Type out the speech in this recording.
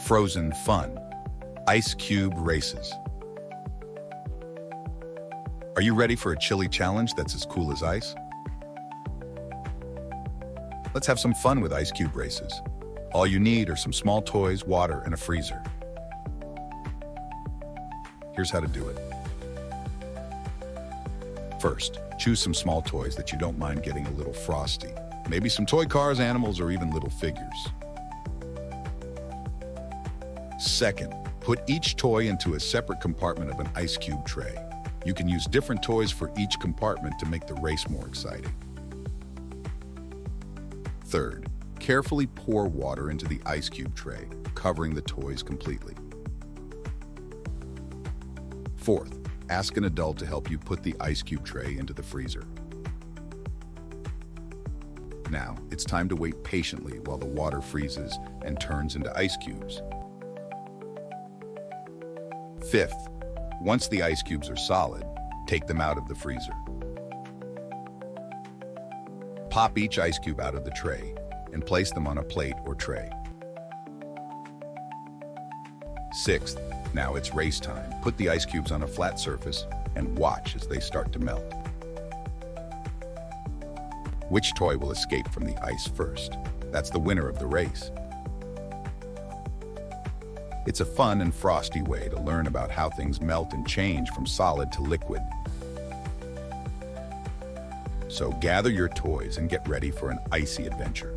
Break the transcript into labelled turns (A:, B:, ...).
A: Frozen fun. Ice cube races. Are you ready for a chilly challenge that's as cool as ice? Let's have some fun with ice cube races. All you need are some small toys, water, and a freezer. Here's how to do it. First, choose some small toys that you don't mind getting a little frosty. Maybe some toy cars, animals, or even little figures. Second, put each toy into a separate compartment of an ice cube tray. You can use different toys for each compartment to make the race more exciting. Third, carefully pour water into the ice cube tray, covering the toys completely. Fourth, ask an adult to help you put the ice cube tray into the freezer. Now, it's time to wait patiently while the water freezes and turns into ice cubes. Fifth, once the ice cubes are solid, take them out of the freezer. Pop each ice cube out of the tray and place them on a plate or tray. Sixth, now it's race time. Put the ice cubes on a flat surface and watch as they start to melt. Which toy will escape from the ice first? That's the winner of the race. It's a fun and frosty way to learn about how things melt and change from solid to liquid. So gather your toys and get ready for an icy adventure.